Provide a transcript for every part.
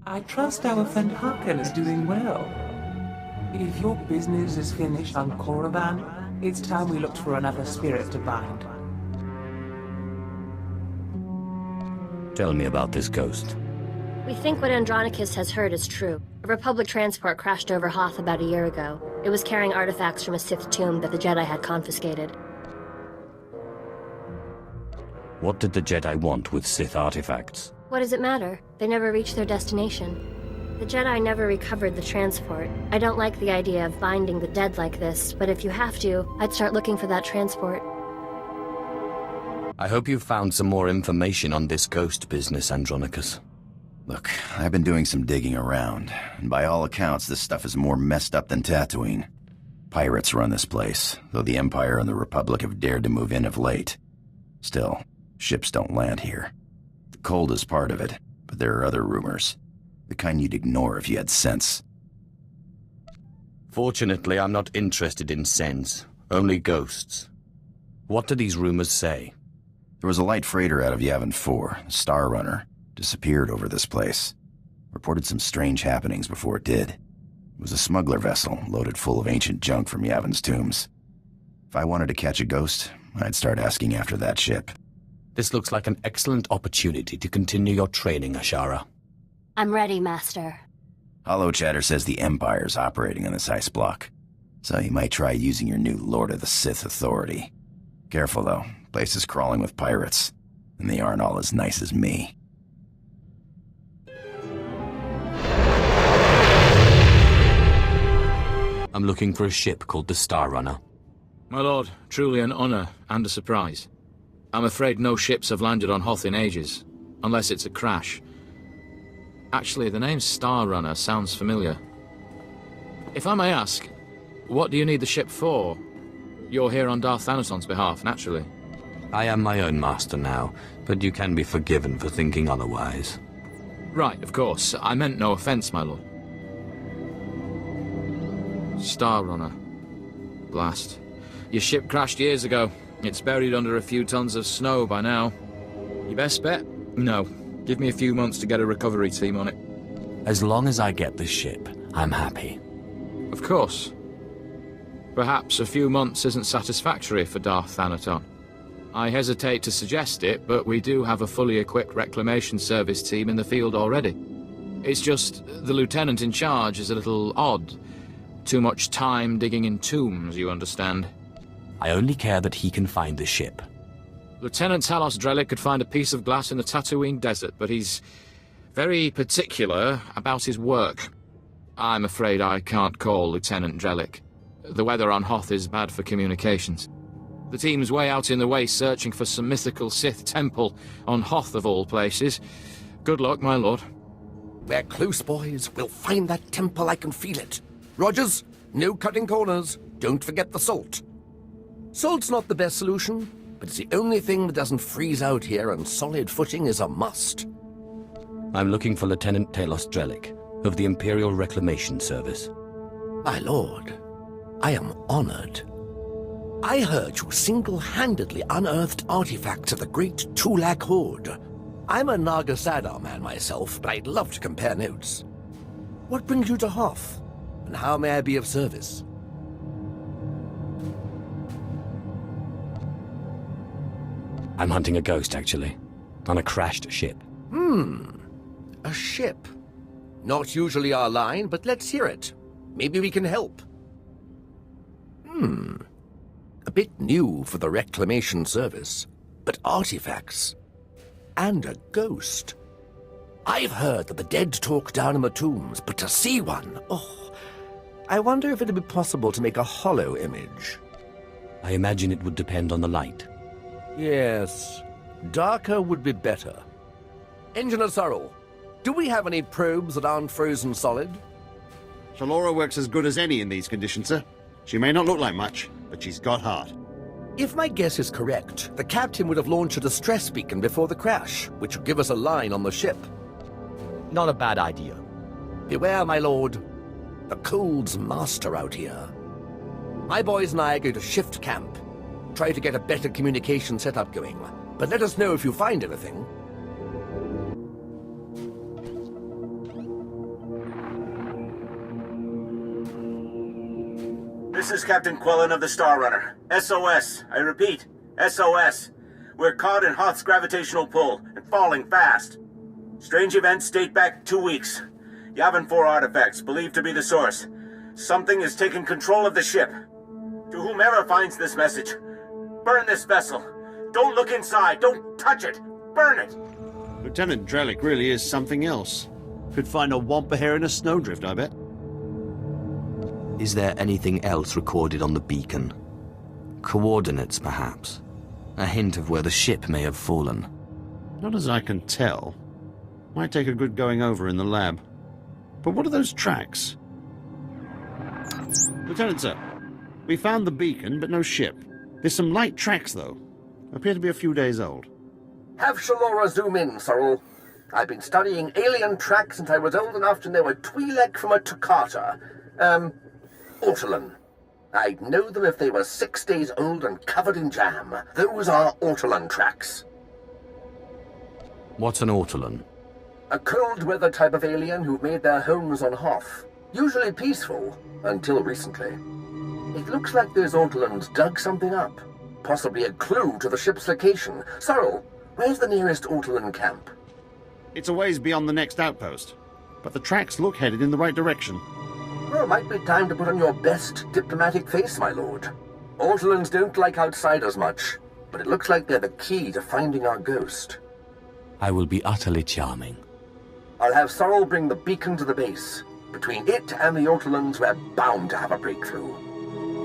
I trust our friend Harkin is doing well. If your business is finished on Korriban, it's time we looked for another spirit to bind. Tell me about this ghost. We think what Andronicus has heard is true. A Republic transport crashed over Hoth about a year ago. It was carrying artifacts from a Sith tomb that the Jedi had confiscated. What did the Jedi want with Sith artifacts? What does it matter? They never reached their destination. The Jedi never recovered the transport. I don't like the idea of binding the dead like this, but if you have to, I'd start looking for that transport. I hope you found some more information on this ghost business, Andronicus. Look, I've been doing some digging around, and by all accounts, this stuff is more messed up than Tatooine. Pirates run this place, though the Empire and the Republic have dared to move in of late. Still, ships don't land here. The cold is part of it, but there are other rumors. The kind you'd ignore if you had sense. Fortunately, I'm not interested in sense, only ghosts. What do these rumors say? There was a light freighter out of Yavin 4, the Star Runner, disappeared over this place. Reported some strange happenings before it did. It was a smuggler vessel loaded full of ancient junk from Yavin's tombs. If I wanted to catch a ghost, I'd start asking after that ship. This looks like an excellent opportunity to continue your training, Ashara. I'm ready, Master. Hollow Chatter says the Empire's operating on this ice block, so you might try using your new Lord of the Sith authority. Careful, though. Place is crawling with pirates, and they aren't all as nice as me. I'm looking for a ship called the Star Runner. My lord, truly an honor and a surprise. I'm afraid no ships have landed on Hoth in ages, unless it's a crash. Actually, the name Star Runner sounds familiar. If I may ask, what do you need the ship for? You're here on Darth Thanaton's behalf, naturally. I am my own master now, but you can be forgiven for thinking otherwise. Right, of course. I meant no offense, my lord. Star Runner. Blast. Your ship crashed years ago. It's buried under a few tons of snow by now. Your best bet? No. Give me a few months to get a recovery team on it. As long as I get the ship, I'm happy. Of course. Perhaps a few months isn't satisfactory for Darth Thanaton. I hesitate to suggest it, but we do have a fully equipped reclamation service team in the field already. It's just the lieutenant in charge is a little odd. Too much time digging in tombs, you understand. I only care that he can find the ship. Lieutenant Talos Drellick could find a piece of glass in the Tatooine desert, but he's very particular about his work. I'm afraid I can't call Lieutenant Drellick. The weather on Hoth is bad for communications. The team's way out in the waste searching for some mythical Sith temple on Hoth of all places. Good luck, my lord. We're close, boys. We'll find that temple, I can feel it. Rogers, no cutting corners. Don't forget the salt. Salt's not the best solution, but it's the only thing that doesn't freeze out here, and solid footing is a must. I'm looking for Lieutenant Talos Drellick of the Imperial Reclamation Service. My lord, I am honored. I heard you single-handedly unearthed artifacts of the great Tulak Horde. I'm a Naga Sadar man myself, but I'd love to compare notes. What brings you to Hoth, and how may I be of service? I'm hunting a ghost, actually, on a crashed ship. A ship. Not usually our line, but let's hear it. Maybe we can help. A bit new for the reclamation service, but artifacts. And a ghost. I've heard that the dead talk down in the tombs, but to see one, oh, I wonder if it'd be possible to make a hollow image. I imagine it would depend on the light. Yes, darker would be better. Engineer Sorrel, do we have any probes that aren't frozen solid? Shalora works as good as any in these conditions, sir. She may not look like much, but she's got heart. If my guess is correct, the captain would have launched a distress beacon before the crash, which would give us a line on the ship. Not a bad idea. Beware, my lord. The cold's master out here. My boys and I are going to shift camp. Try to get a better communication setup going. But let us know if you find anything. This is Captain Quellen of the Star Runner. SOS. I repeat, SOS. We're caught in Hoth's gravitational pull and falling fast. Strange events date back 2 weeks. Yavin 4 artifacts, believed to be the source. Something has taken control of the ship. To whomever finds this message, burn this vessel. Don't look inside. Don't touch it. Burn it. Lieutenant Drellick really is something else. Could find a wampa hair in a snowdrift, I bet. Is there anything else recorded on the beacon? Coordinates, perhaps? A hint of where the ship may have fallen? Not as I can tell. Might take a good going over in the lab. But what are those tracks? Lieutenant, sir. We found the beacon, but no ship. There's some light tracks, though. Appear to be a few days old. Have Shalora zoom in, Sorrel. I've been studying alien tracks since I was old enough to know a Twi'lek from a Togruta. Ortolan. I'd know them if they were 6 days old and covered in jam. Those are Ortolan tracks. What's an Ortolan? A cold-weather type of alien who've made their homes on Hoth. Usually peaceful, until recently. It looks like those Ortolans dug something up. Possibly a clue to the ship's location. Sorrel, where's the nearest Ortolan camp? It's a ways beyond the next outpost. But the tracks look headed in the right direction. Well, might be time to put on your best diplomatic face, my lord. Ortolans don't like outsiders much, but it looks like they're the key to finding our ghost. I will be utterly charming. I'll have Sorrel bring the beacon to the base. Between it and the Ortolans, we're bound to have a breakthrough.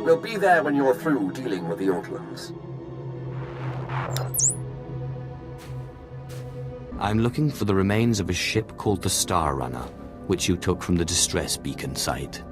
We'll be there when you're through dealing with the Ortolans. I'm looking for the remains of a ship called the Star Runner, which you took from the distress beacon site.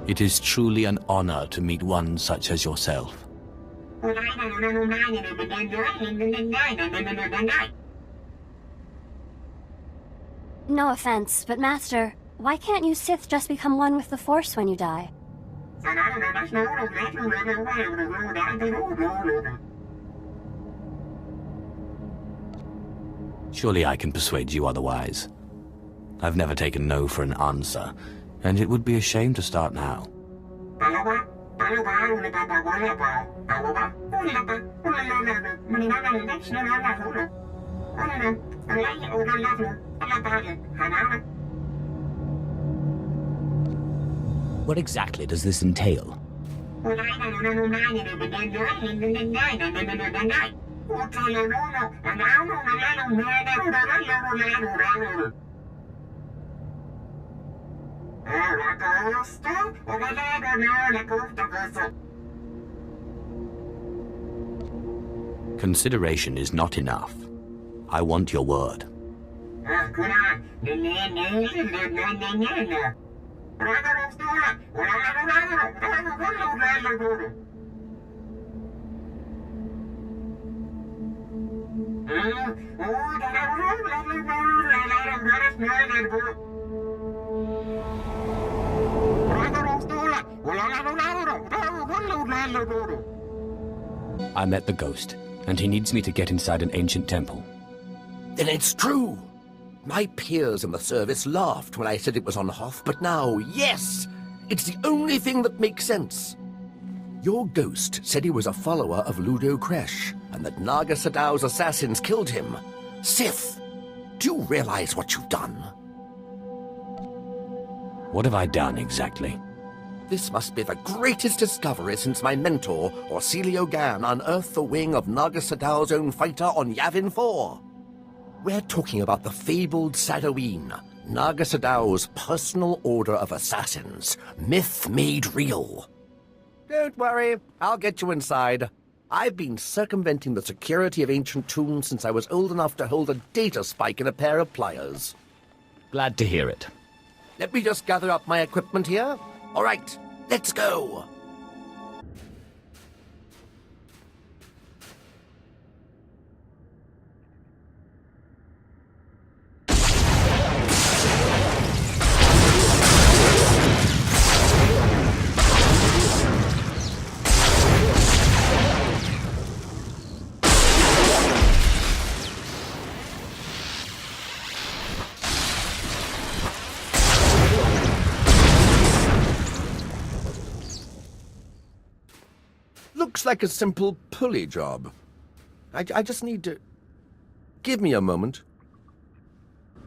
It is truly an honor to meet one such as yourself. No offense, but Master, why can't you Sith just become one with the Force when you die? Surely I can persuade you otherwise. I've never taken no for an answer, and it would be a shame to start now. What exactly does this entail? Consideration is not enough. I want your word. I met the ghost, and he needs me to get inside an ancient temple. Then it's true! My peers in the service laughed when I said it was on Hoth, but now, yes! It's the only thing that makes sense. Your ghost said he was a follower of Ludo Kresh, and that Naga Sadow's assassins killed him. Sith, do you realize what you've done? What have I done exactly? This must be the greatest discovery since my mentor, Orsilio Gan, unearthed the wing of Naga Sadow's own fighter on Yavin 4. We're talking about the fabled Sadoween, Naga Sadow's personal order of assassins, myth made real. Don't worry, I'll get you inside. I've been circumventing the security of ancient tombs since I was old enough to hold a data spike in a pair of pliers. Glad to hear it. Let me just gather up my equipment here. All right, let's go. Looks like a simple pulley job. I just need to... Give me a moment.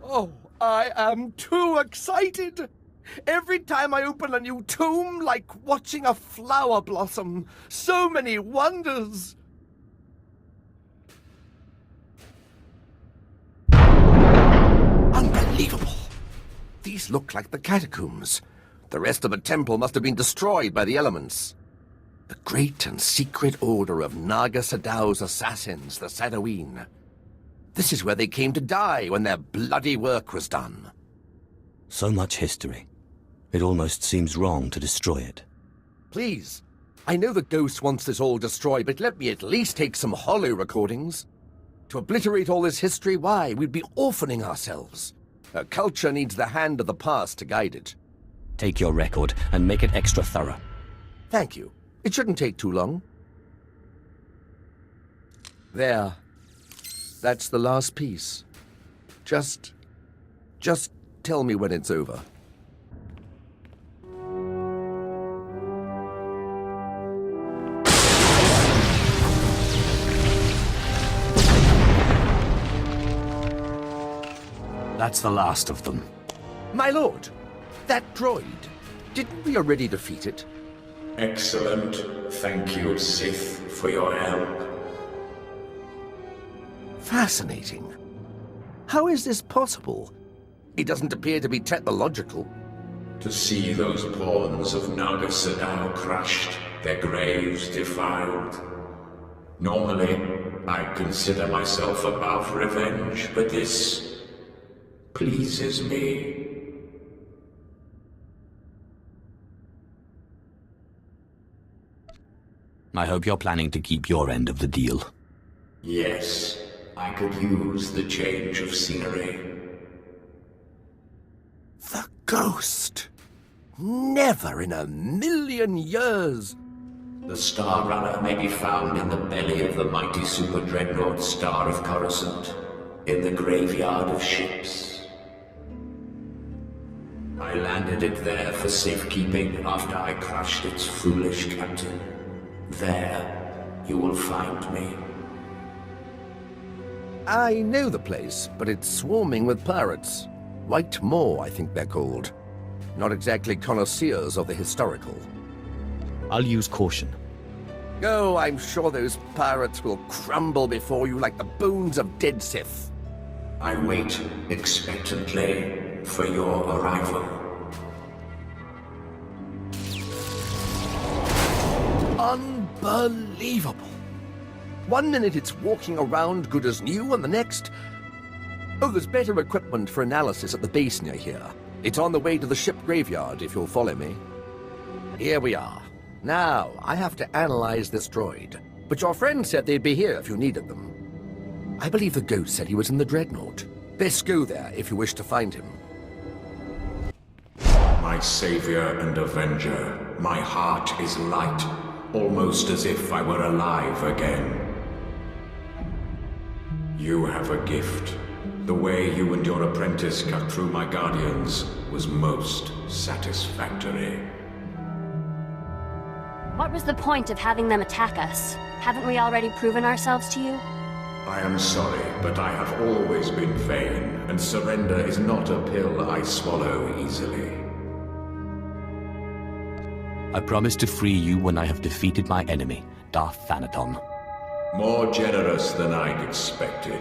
Oh, I am too excited! Every time I open a new tomb, like watching a flower blossom. So many wonders! Unbelievable! These look like the catacombs. The rest of the temple must have been destroyed by the elements. The great and secret order of Naga Sadow's assassins, the Sadoween. This is where they came to die when their bloody work was done. So much history. It almost seems wrong to destroy it. Please, I know the ghost wants this all destroyed, but let me at least take some hollow recordings. To obliterate all this history, why, we'd be orphaning ourselves. A culture needs the hand of the past to guide it. Take your record and make it extra thorough. Thank you. It shouldn't take too long. There. That's the last piece. Just tell me when it's over. That's the last of them. My lord, that droid, didn't we already defeat it? Excellent. Thank you, Sith, for your help. Fascinating. How is this possible? It doesn't appear to be technological. To see those pawns of Naga Sadow crushed, their graves defiled. Normally, I'd consider myself above revenge, but this pleases me. I hope you're planning to keep your end of the deal. Yes, I could use the change of scenery. The ghost! Never in a million years! The Star Runner may be found in the belly of the mighty super dreadnought Star of Coruscant, in the graveyard of ships. I landed it there for safekeeping after I crushed its foolish captain. There, you will find me. I know the place, but it's swarming with pirates. White Moor, I think they're called. Not exactly connoisseurs of the historical. I'll use caution. Oh, I'm sure those pirates will crumble before you like the bones of dead Sith. I wait expectantly for your arrival. Unbelievable! One minute it's walking around good as new, and the next... Oh, there's better equipment for analysis at the base near here. It's on the way to the ship graveyard, if you'll follow me. Here we are. Now, I have to analyze this droid. But your friend said they'd be here if you needed them. I believe the ghost said he was in the Dreadnought. Best go there if you wish to find him. My savior and avenger, my heart is light, almost as if I were alive again. You have a gift. The way you and your apprentice cut through my guardians was most satisfactory. What was the point of having them attack us? Haven't we already proven ourselves to you? I am sorry, but I have always been vain, and surrender is not a pill I swallow easily. I promise to free you when I have defeated my enemy, Darth Thanaton. More generous than I'd expected.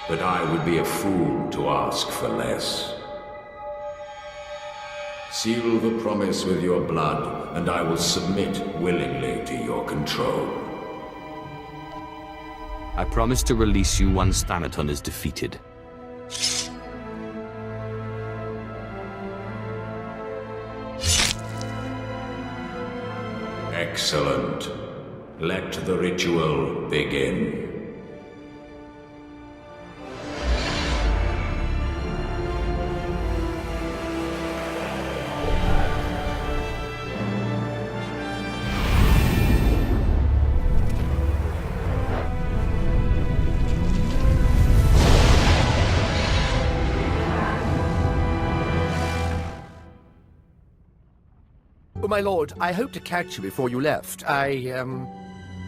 But I would be a fool to ask for less. Seal the promise with your blood, and I will submit willingly to your control. I promise to release you once Thanaton is defeated. Excellent. Let the ritual begin. my lord, I hope to catch you before you left. I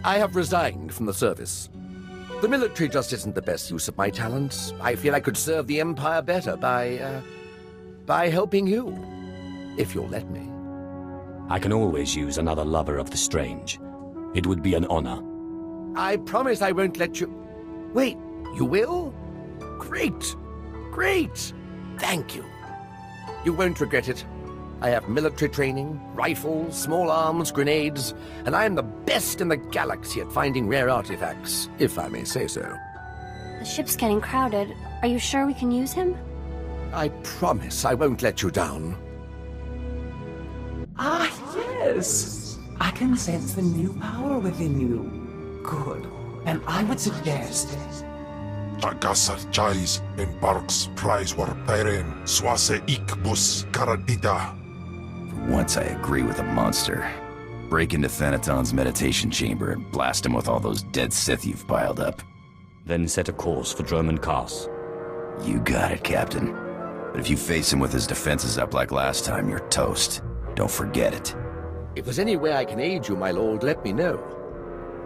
have resigned from the service. The military just isn't the best use of my talents. I feel I could serve the Empire better by helping you, if you'll let me. I can always use another lover of the strange. It would be an honor. I promise I won't let you... Wait, you will? Great! Great! Thank you. You won't regret it. I have military training, rifles, small arms, grenades, and I am the best in the galaxy at finding rare artifacts, if I may say so. The ship's getting crowded. Are you sure we can use him? I promise I won't let you down. Ah, yes! I can sense the new power within you. Good. And I would suggest... Tagasar Chais in Barks Prize war Peren Swase Ikbus Karadida. Once I agree with a monster. Break into Thanaton's meditation chamber and blast him with all those dead Sith you've piled up. Then set a course for German Kars. You got it, Captain. But if you face him with his defenses up like last time, you're toast. Don't forget it. If there's any way I can aid you, my lord, let me know.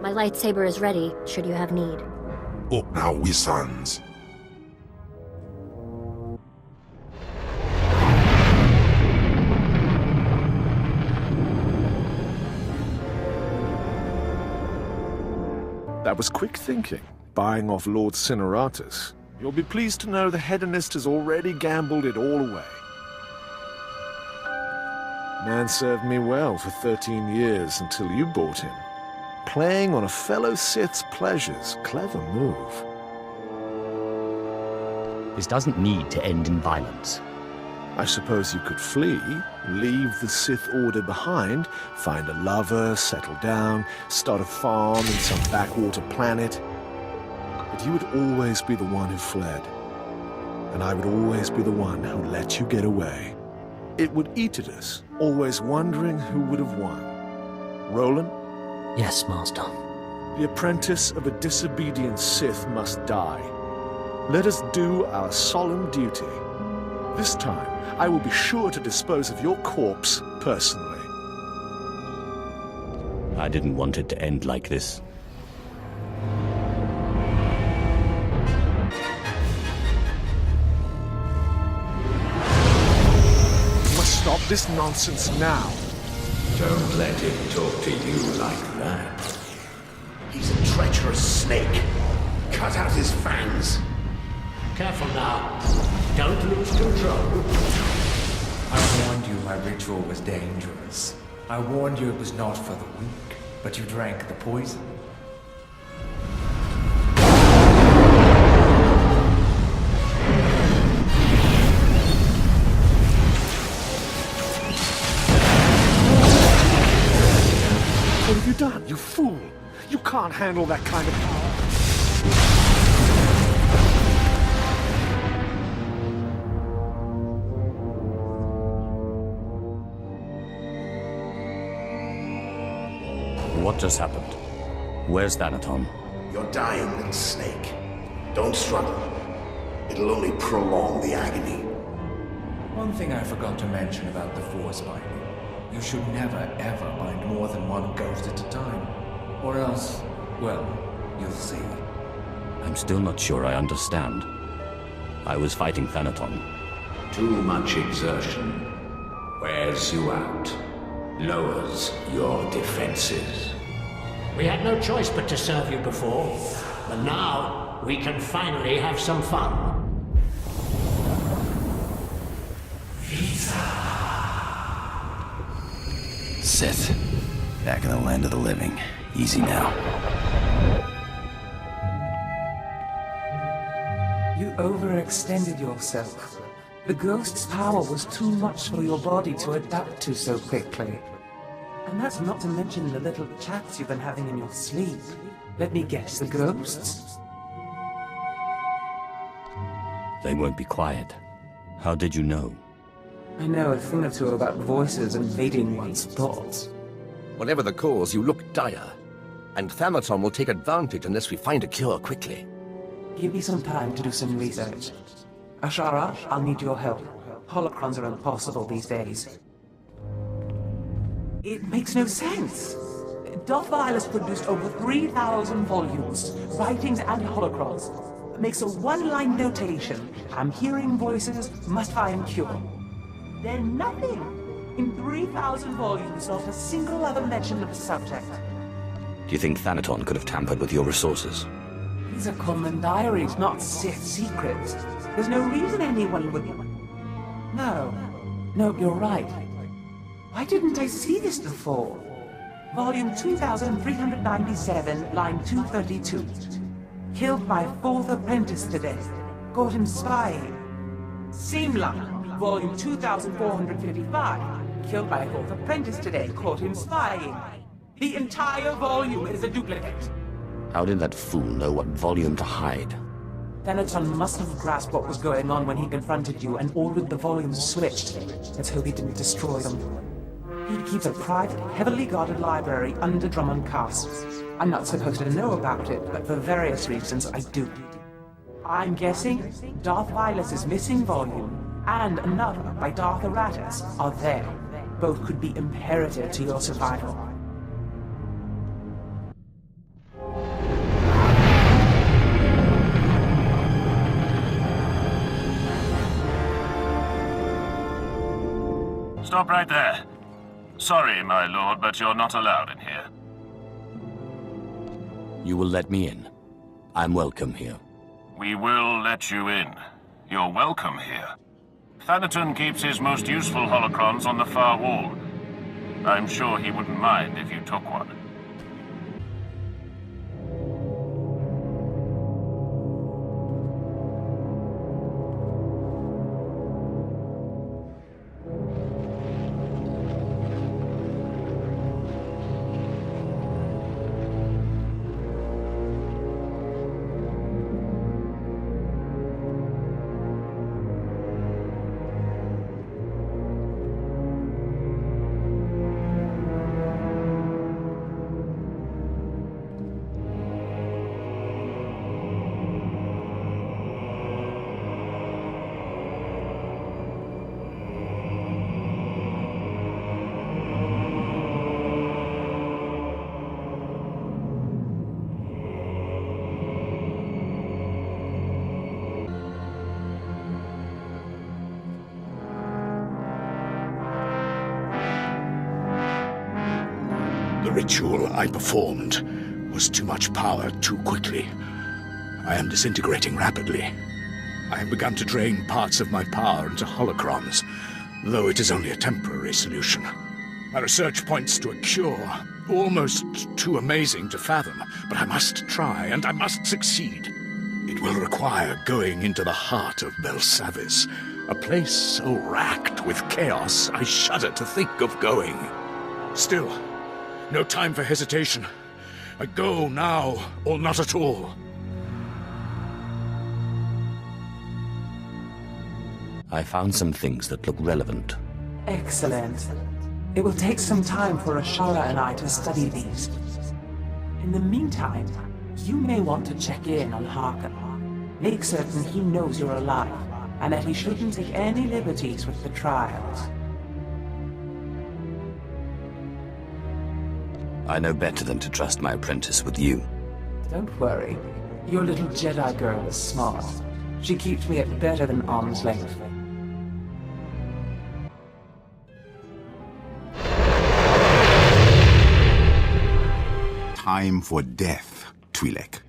My lightsaber is ready, should you have need. Up now, we sons. That was quick thinking, buying off Lord Cineratus. You'll be pleased to know the hedonist has already gambled it all away. Man served me well for 13 years until you bought him. Playing on a fellow Sith's pleasures. Clever move. This doesn't need to end in violence. I suppose you could flee, leave the Sith Order behind, find a lover, settle down, start a farm in some backwater planet. But you would always be the one who fled. And I would always be the one who let you get away. It would eat at us, always wondering who would have won. Roland? Yes, Master. The apprentice of a disobedient Sith must die. Let us do our solemn duty. This time, I will be sure to dispose of your corpse personally. I didn't want it to end like this. You must stop this nonsense now. Don't let him talk to you like that. He's a treacherous snake. Cut out his fangs. Careful now. Don't lose control. I warned you my ritual was dangerous. I warned you it was not for the weak, but you drank the poison. What have you done, you fool? You can't handle that kind of power. What just happened? Where's Thanaton? You're dying, little snake. Don't struggle. It'll only prolong the agony. One thing I forgot to mention about the Force binding. You should never, ever bind more than one ghost at a time. Or else, well, you'll see. I'm still not sure I understand. I was fighting Thanaton. Too much exertion wears you out, lowers your defenses. We had no choice but to serve you before, but now we can finally have some fun. Sith. Back in the land of the living. Easy now. You overextended yourself. The ghost's power was too much for your body to adapt to so quickly. And that's not to mention the little chats you've been having in your sleep. Let me guess, the ghosts? They won't be quiet. How did you know? I know a thing or two about voices invading one's thoughts. Whatever the cause, you look dire. And Thanaton will take advantage unless we find a cure quickly. Give me some time to do some research. Ashara, I'll need your help. Holocrons are impossible these days. It makes no sense. Darth Violet produced over 3,000 volumes, writings and holocrons. Makes a one-line notation. I'm hearing voices, must find cure. Then nothing. In 3,000 volumes, not a single other mention of the subject. Do you think Thanaton could have tampered with your resources? These are common diaries, not Sith secrets. There's no reason anyone would... No, you're right. Why didn't I see this before? Volume 2397, line 232. Killed by 4th apprentice today. Caught him spying. Seamline, volume 2455. Killed by 4th apprentice today. Caught him spying. The entire volume is a duplicate. How did that fool know what volume to hide? Thanaton must have grasped what was going on when he confronted you and ordered the volumes switched. Let's hope he didn't destroy them. He keeps a private, heavily guarded library under Drummond Castle. I'm not supposed to know about it, but for various reasons I do. I'm guessing Darth Violet's missing volume and another by Darth Aratus are there. Both could be imperative to your survival. Stop right there. Sorry, my lord, but you're not allowed in here. You will let me in. I'm welcome here. We will let you in. You're welcome here. Thanaton keeps his most useful holocrons on the far wall. I'm sure he wouldn't mind if you took one. The ritual I performed was too much power too quickly. I am disintegrating rapidly. I have begun to drain parts of my power into holocrons, though it is only a temporary solution. My research points to a cure, almost too amazing to fathom, but I must try, and I must succeed. It will require going into the heart of Belsavis, a place so racked with chaos I shudder to think of going. Still, no time for hesitation. I go now, or not at all. I found some things that look relevant. Excellent. It will take some time for Ashara and I to study these. In the meantime, you may want to check in on Harker. Make certain he knows you're alive, and that he shouldn't take any liberties with the trials. I know better than to trust my apprentice with you. Don't worry. Your little Jedi girl is smart. She keeps me at better than arm's length. Time for death, Twi'lek.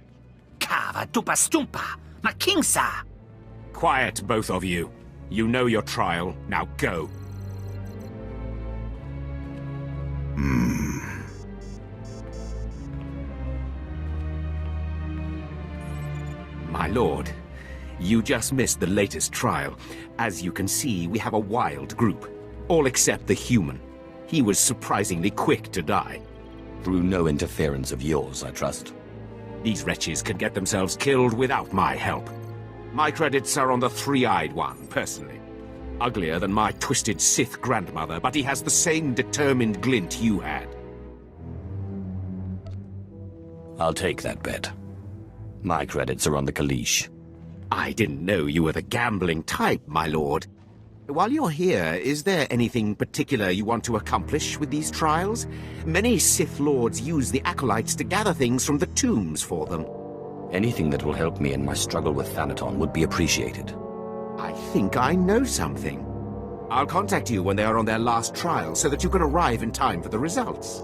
Kava tupa stumpa, makingsa. Quiet, both of you. You know your trial. Now go. My lord, you just missed the latest trial. As you can see, we have a wild group. All except the human. He was surprisingly quick to die. Through no interference of yours, I trust. These wretches can get themselves killed without my help. My credits are on the three-eyed one, personally. Uglier than my twisted Sith grandmother, but he has the same determined glint you had. I'll take that bet. My credits are on the Kaleesh. I didn't know you were the gambling type, my lord. While you're here, is there anything particular you want to accomplish with these trials? Many Sith Lords use the Acolytes to gather things from the tombs for them. Anything that will help me in my struggle with Thanaton would be appreciated. I think I know something. I'll contact you when they are on their last trial so that you can arrive in time for the results.